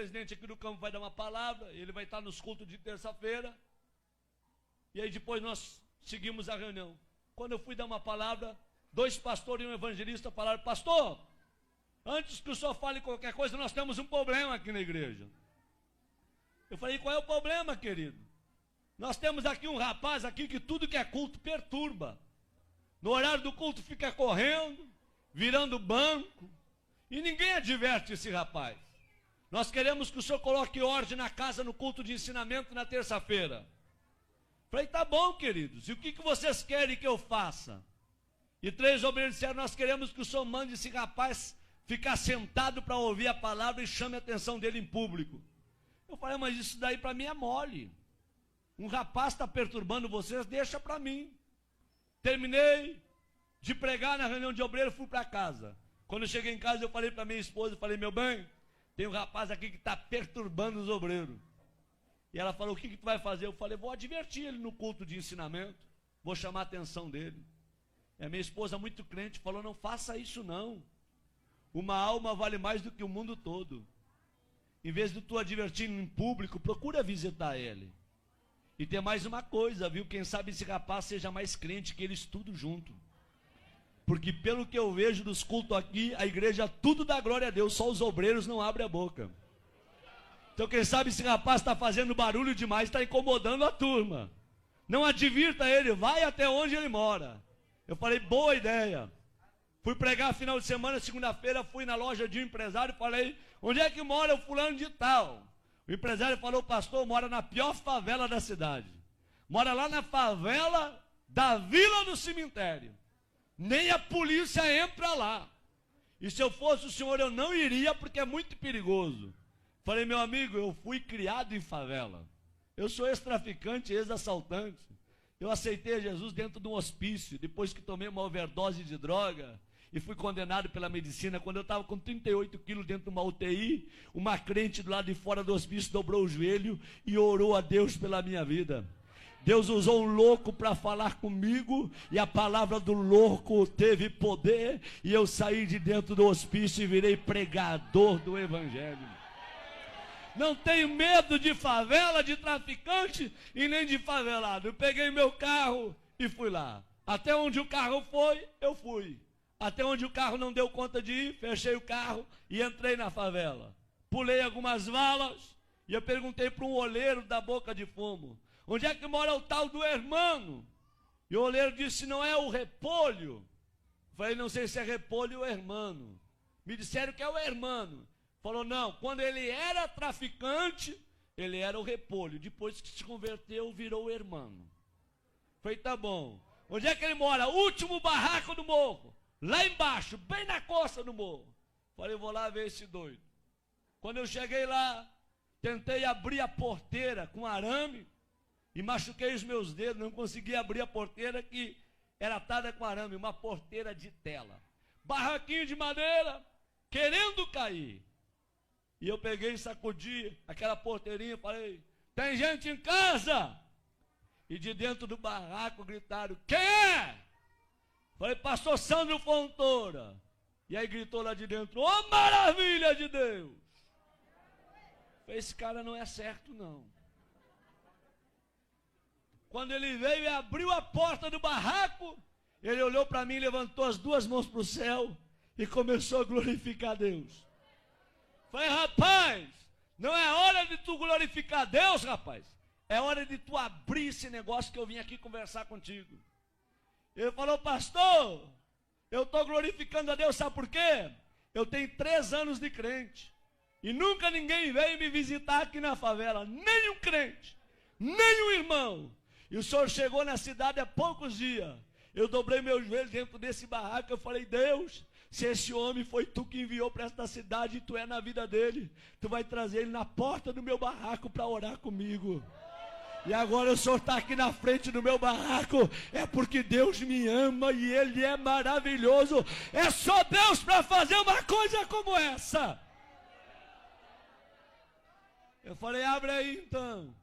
presidente aqui do campo vai dar uma palavra, ele vai estar nos cultos de terça-feira, e aí depois nós seguimos a reunião. Quando eu fui dar uma palavra, 2 pastores e um evangelista falaram: pastor, antes que o senhor fale qualquer coisa, nós temos um problema aqui na igreja. Eu falei: qual é o problema, querido? Nós temos aqui um rapaz aqui que tudo que é culto perturba. No horário do culto fica correndo, virando banco, e ninguém adverte esse rapaz. Nós queremos que o senhor coloque ordem na casa no culto de ensinamento na terça-feira. Falei: tá bom, queridos, e o que vocês querem que eu faça? E 3 obreiros disseram: nós queremos que o senhor mande esse rapaz ficar sentado para ouvir a palavra e chame a atenção dele em público. Eu falei: mas isso daí para mim é mole. Um rapaz está perturbando vocês, deixa para mim. Terminei de pregar na reunião de obreiro, fui para casa. Quando eu cheguei em casa, eu falei para minha esposa, falei: meu bem, tem um rapaz aqui que está perturbando os obreiros. E ela falou: o que tu vai fazer? Eu falei: vou advertir ele no culto de ensinamento, vou chamar a atenção dele. E a minha esposa, muito crente, falou: não faça isso não. Uma alma vale mais do que o mundo todo. Em vez de tu advertir em público, procura visitar ele. E tem mais uma coisa, viu? Quem sabe esse rapaz seja mais crente que eles tudo junto. Porque pelo que eu vejo dos cultos aqui, a igreja tudo dá glória a Deus, só os obreiros não abrem a boca. Então quem sabe esse rapaz está fazendo barulho demais, está incomodando a turma. Não advirta ele, vai até onde ele mora. Eu falei: boa ideia. Fui pregar final de semana, segunda-feira, fui na loja de um empresário e falei: onde é que mora o fulano de tal? O empresário falou: pastor, mora na pior favela da cidade. Mora lá na favela da Vila do Cemitério. Nem a polícia entra lá. E se eu fosse o senhor, eu não iria, porque é muito perigoso. Falei: meu amigo, eu fui criado em favela. Eu sou ex-traficante, ex-assaltante. Eu aceitei Jesus dentro de um hospício, depois que tomei uma overdose de droga e fui condenado pela medicina. Quando eu estava com 38 quilos dentro de uma UTI, uma crente do lado de fora do hospício dobrou o joelho e orou a Deus pela minha vida. Deus usou um louco para falar comigo, e a palavra do louco teve poder, e eu saí de dentro do hospício e virei pregador do evangelho. Não tenho medo de favela, de traficante e nem de favelado. Eu peguei meu carro e fui lá. Até onde o carro foi, eu fui. Até onde o carro não deu conta de ir, fechei o carro e entrei na favela. Pulei algumas valas e eu perguntei para um oleiro da Boca de Fumo: onde é que mora o tal do hermano? E o oleiro disse: não é o Repolho? Falei: não sei se é Repolho ou hermano. Me disseram que é o hermano. Falou: não, quando ele era traficante, ele era o Repolho. Depois que se converteu, virou o hermano. Falei: tá bom. Onde é que ele mora? Último barraco do morro. Lá embaixo, bem na costa do morro. Falei: vou lá ver esse doido. Quando eu cheguei lá, tentei abrir a porteira com arame e machuquei os meus dedos. Não consegui abrir a porteira, que era atada com arame, uma porteira de tela. Barraquinho de madeira, querendo cair. E eu peguei e sacudi aquela porteirinha e falei: tem gente em casa? E de dentro do barraco gritaram: quem é? Falei: pastor Sandro Fontoura. E aí gritou lá de dentro: ô maravilha de Deus! Falei: esse cara não é certo não. Quando ele veio e abriu a porta do barraco, ele olhou para mim, levantou as 2 mãos para o céu e começou a glorificar a Deus. Falei: rapaz, não é hora de tu glorificar Deus, rapaz. É hora de tu abrir esse negócio que eu vim aqui conversar contigo. Ele falou: pastor, eu estou glorificando a Deus, sabe por quê? Eu tenho 3 anos de crente e nunca ninguém veio me visitar aqui na favela, nem um crente, nem um irmão. E o senhor chegou na cidade há poucos dias. Eu dobrei meus joelhos dentro desse barraco. Eu falei: Deus, se esse homem foi tu que enviou para esta cidade e tu é na vida dele, tu vai trazer ele na porta do meu barraco para orar comigo. E agora o senhor está aqui na frente do meu barraco, é porque Deus me ama e Ele é maravilhoso. É só Deus para fazer uma coisa como essa. Eu falei: abre aí então.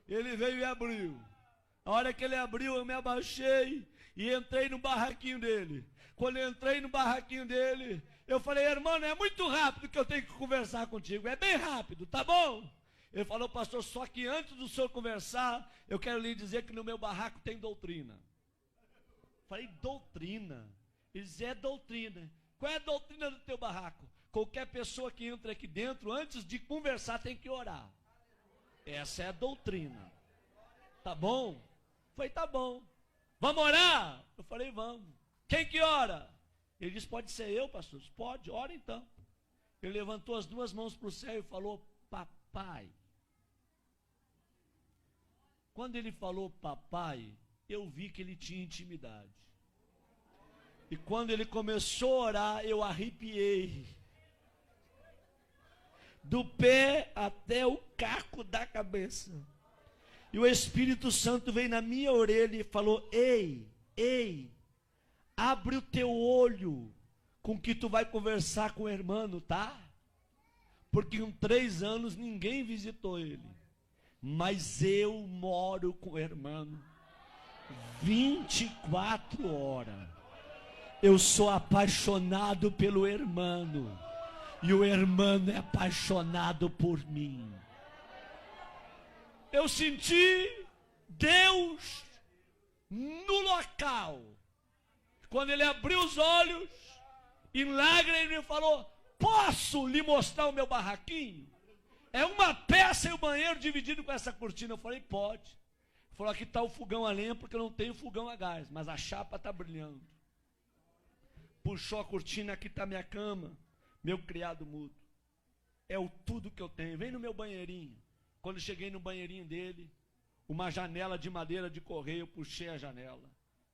Ele veio e abriu. A hora que ele abriu, eu me abaixei e entrei no barraquinho dele. Quando eu entrei no barraquinho dele, Eu falei, irmão, é muito rápido que eu tenho que conversar contigo. É bem rápido, tá bom? Ele falou, pastor, só que antes do senhor conversar, eu quero lhe dizer que no meu barraco tem doutrina. Falei, doutrina? Ele disse, é doutrina. Qual é a doutrina do teu barraco? Qualquer pessoa que entra aqui dentro, antes de conversar, tem que orar. Essa é a doutrina. Tá bom? Falei, tá bom. Vamos orar? Eu falei, vamos. Quem que ora? Ele disse, pode ser eu, pastor? Pode, ora então. Ele levantou as duas mãos para o céu e falou, papai. Quando ele falou papai, eu vi que ele tinha intimidade. E quando ele começou a orar, eu arrepiei. Do pé até o caco da cabeça. E o Espírito Santo veio na minha orelha e falou, ei, abre o teu olho com que tu vai conversar com o irmão, tá? Porque em 3 anos ninguém visitou ele. Mas eu moro com o irmão 24 horas. Eu sou apaixonado pelo irmão. E o irmão é apaixonado por mim. Eu senti Deus no local. Quando ele abriu os olhos, em lágrimas, ele falou, posso lhe mostrar o meu barraquinho? É uma peça e o banheiro dividido com essa cortina. Eu falei, pode. Ele falou, aqui está o fogão a lenha, porque eu não tenho fogão a gás, mas a chapa está brilhando. Puxou a cortina, aqui está minha cama, meu criado mudo. É o tudo que eu tenho. Vem no meu banheirinho. Quando cheguei no banheirinho dele, uma janela de madeira de correio, eu puxei a janela.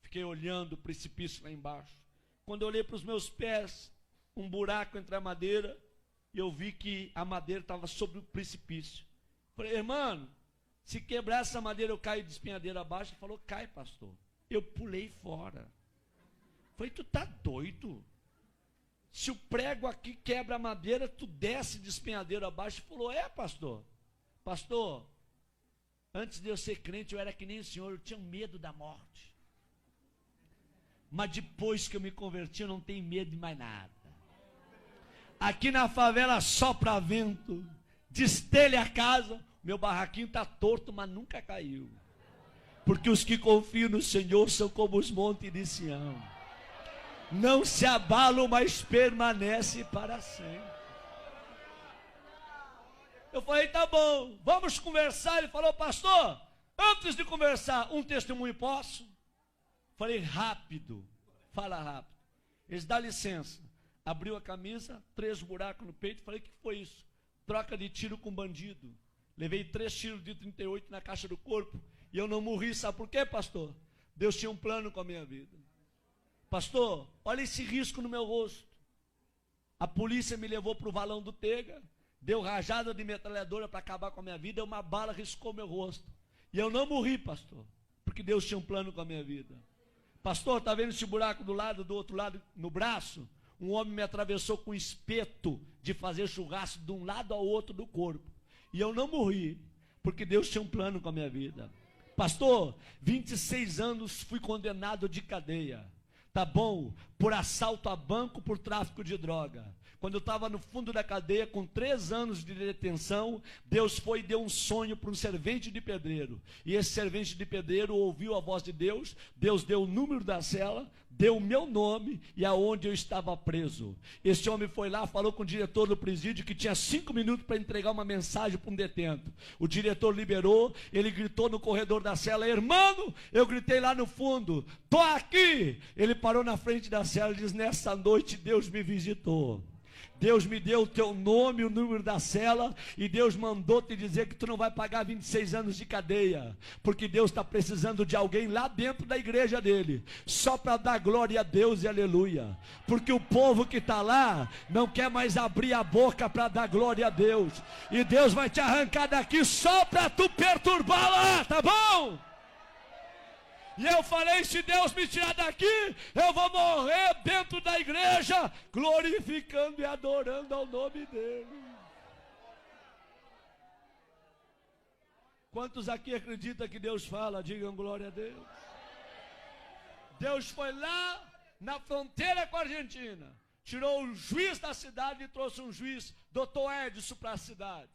Fiquei olhando o precipício lá embaixo. Quando eu olhei para os meus pés, um buraco entre a madeira, e eu vi que a madeira estava sobre o precipício. Falei, irmão, se quebrar essa madeira eu caio de espinhadeira abaixo. Ele falou, cai, pastor. Eu pulei fora. Falei, tu tá doido? Se o prego aqui quebra a madeira, tu desce de espinhadeira abaixo. Ele falou, é, pastor. Pastor, antes de eu ser crente, eu era que nem o senhor, eu tinha medo da morte. Mas depois que eu me converti, eu não tenho medo de mais nada. Aqui na favela sopra vento, destelha a casa, meu barraquinho está torto, mas nunca caiu. Porque os que confiam no Senhor são como os montes de Sião. Não se abalam, mas permanecem para sempre. Eu falei, tá bom, vamos conversar. Ele falou, pastor, antes de conversar, um testemunho posso? Falei, rápido, fala rápido. Eles dão licença. Abriu a camisa, 3 buracos no peito. Falei, o que foi isso? Troca de tiro com bandido. Levei 3 tiros de 38 na caixa do corpo. E eu não morri, sabe por quê, pastor? Deus tinha um plano com a minha vida. Pastor, olha esse risco no meu rosto. A polícia me levou para o valão do Tega. Deu rajada de metralhadora para acabar com a minha vida. Uma bala riscou meu rosto. E eu não morri, pastor. Porque Deus tinha um plano com a minha vida. Pastor, está vendo esse buraco do outro lado, no braço? Um homem me atravessou com um espeto de fazer churrasco de um lado ao outro do corpo. E eu não morri, porque Deus tinha um plano com a minha vida. Pastor, 26 anos fui condenado de cadeia. Tá bom? Por assalto a banco, por tráfico de droga. Quando eu estava no fundo da cadeia, com 3 anos de detenção, Deus foi e deu um sonho para um servente de pedreiro. E esse servente de pedreiro ouviu a voz de Deus. Deus deu o número da cela, deu o meu nome e aonde eu estava preso. Esse homem foi lá, falou com o diretor do presídio que tinha 5 minutos para entregar uma mensagem para um detento. O diretor liberou, ele gritou no corredor da cela, irmão, eu gritei lá no fundo, tô aqui. Ele parou na frente da cela e diz, nessa noite Deus me visitou. Deus me deu o teu nome, o número da cela, e Deus mandou te dizer que tu não vai pagar 26 anos de cadeia, porque Deus está precisando de alguém lá dentro da igreja dele, só para dar glória a Deus e aleluia, porque o povo que está lá, não quer mais abrir a boca para dar glória a Deus, e Deus vai te arrancar daqui só para tu perturbar lá, tá bom? E eu falei, se Deus me tirar daqui, eu vou morrer dentro da igreja, glorificando e adorando ao nome dele. Quantos aqui acreditam que Deus fala? Digam glória a Deus. Deus foi lá na fronteira com a Argentina, tirou o juiz da cidade e trouxe um juiz, doutor Edson, para a cidade.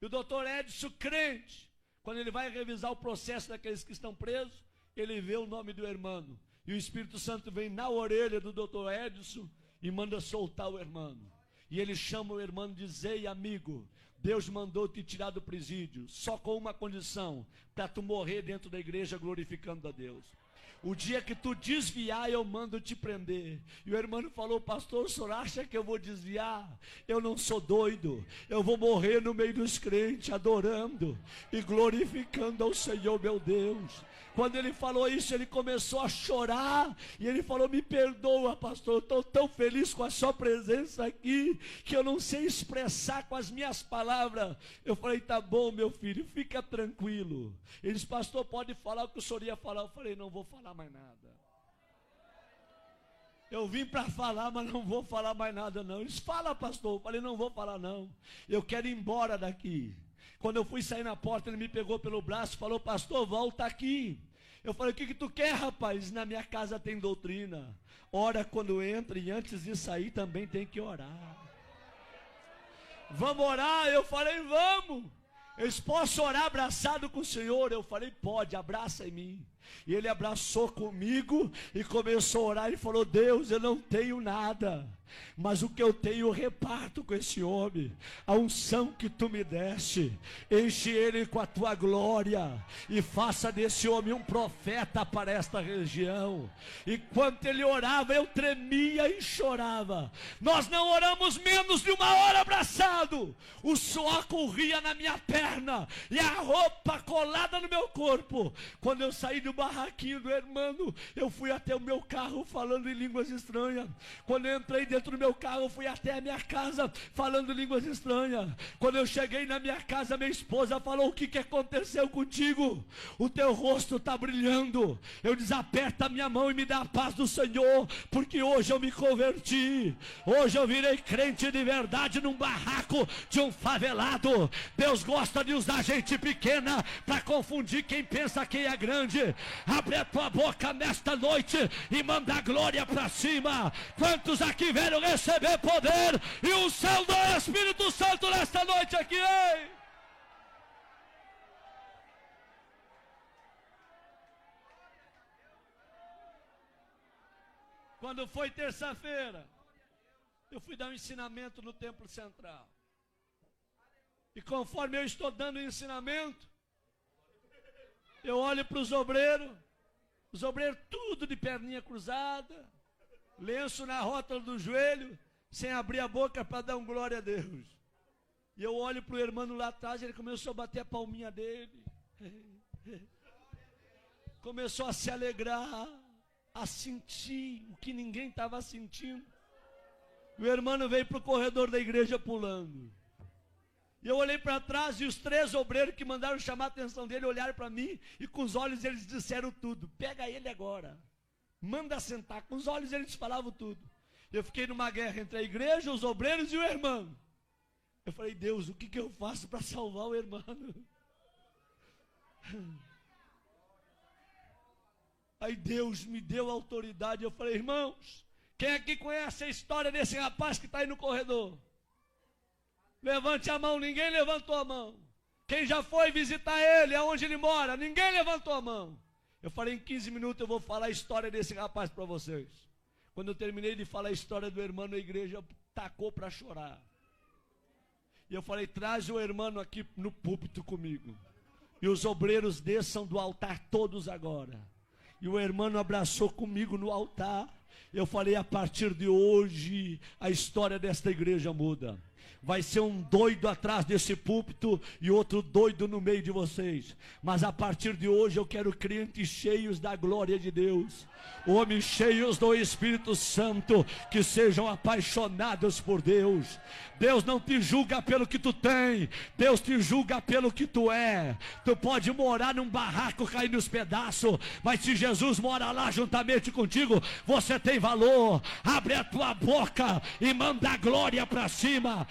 E o doutor Edson, crente, quando ele vai revisar o processo daqueles que estão presos, ele vê o nome do irmão. E o Espírito Santo vem na orelha do doutor Edson e manda soltar o irmão. E ele chama o irmão e diz: ei, amigo, Deus mandou te tirar do presídio, só com uma condição, para tu morrer dentro da igreja glorificando a Deus. O dia que tu desviar, eu mando te prender. E o irmão falou: pastor, o senhor acha que eu vou desviar? Eu não sou doido. Eu vou morrer no meio dos crentes, adorando e glorificando ao Senhor meu Deus. Quando ele falou isso, ele começou a chorar. E ele falou: me perdoa, pastor, eu estou tão feliz com a sua presença aqui, que eu não sei expressar com as minhas palavras. Eu falei: tá bom, meu filho, fica tranquilo. Ele disse: pastor, pode falar o que o senhor ia falar. Eu falei: não vou falar mais nada. Eu vim para falar, mas não vou falar mais nada não. Ele disse: fala, pastor. Eu falei: não vou falar não. Eu quero ir embora daqui. Quando eu fui sair na porta, ele me pegou pelo braço e falou: pastor, volta aqui. Eu falei: o que tu quer, rapaz? Na minha casa tem doutrina. Ora quando entra e antes de sair também tem que orar. Vamos orar? Eu falei: vamos. Eles: posso orar abraçado com o Senhor? Eu falei: pode, abraça em mim. E ele abraçou comigo e começou a orar e falou: Deus, eu não tenho nada, mas o que eu tenho eu reparto com esse homem. A unção que tu me deste, enche ele com a tua glória e faça desse homem um profeta para esta região. Enquanto ele orava, eu tremia e chorava. Nós não oramos menos de uma hora abraçado. O suor corria na minha perna e a roupa colada no meu corpo. Quando eu saí do barraquinho do irmão, eu fui até o meu carro falando em línguas estranhas. Quando eu entrei dentro do meu carro, eu fui até a minha casa falando línguas estranhas. Quando eu cheguei na minha casa, minha esposa falou: o que aconteceu contigo? O teu rosto está brilhando. Eu disse: aperta a minha mão e me dá a paz do Senhor, porque hoje eu me converti. Hoje eu virei crente de verdade num barraco de um favelado. Deus gosta de usar gente pequena para confundir quem pensa que é grande. Abre a tua boca nesta noite e manda a glória para cima. Quantos aqui vieram receber poder e o céu do Espírito Santo nesta noite aqui, hein? Quando foi terça-feira, eu fui dar um ensinamento no Templo Central. E conforme eu estou dando o ensinamento, eu olho para os obreiros tudo de perninha cruzada, lenço na rótula do joelho, sem abrir a boca para dar um glória a Deus. E eu olho para o irmão lá atrás, ele começou a bater a palminha dele, começou a se alegrar, a sentir o que ninguém estava sentindo. O irmão veio para o corredor da igreja pulando. E eu olhei para trás e os 3 obreiros que mandaram chamar a atenção dele olharam para mim e com os olhos eles disseram tudo. Pega ele agora, manda sentar. Com os olhos eles falavam tudo. Eu fiquei numa guerra entre a igreja, os obreiros e o irmão. Eu falei: Deus, o que eu faço para salvar o irmão? Aí Deus me deu autoridade. Eu falei: irmãos, quem aqui conhece a história desse rapaz que está aí no corredor? Levante a mão. Ninguém levantou a mão. Quem já foi visitar ele, aonde ele mora? Ninguém levantou a mão. Eu falei: em 15 minutos eu vou falar a história desse rapaz para vocês. Quando eu terminei de falar a história do irmão, a igreja tacou para chorar. E eu falei: traz o irmão aqui no púlpito comigo. E os obreiros desçam do altar todos agora. E o irmão abraçou comigo no altar. Eu falei: a partir de hoje, a história desta igreja muda. Vai ser um doido atrás desse púlpito e outro doido no meio de vocês. Mas a partir de hoje eu quero crentes cheios da glória de Deus. Homens cheios do Espírito Santo, que sejam apaixonados por Deus. Deus não te julga pelo que tu tem, Deus te julga pelo que tu é. Tu pode morar num barraco, cair nos pedaços, mas se Jesus mora lá juntamente contigo, você tem valor. Abre a tua boca e manda a glória para cima.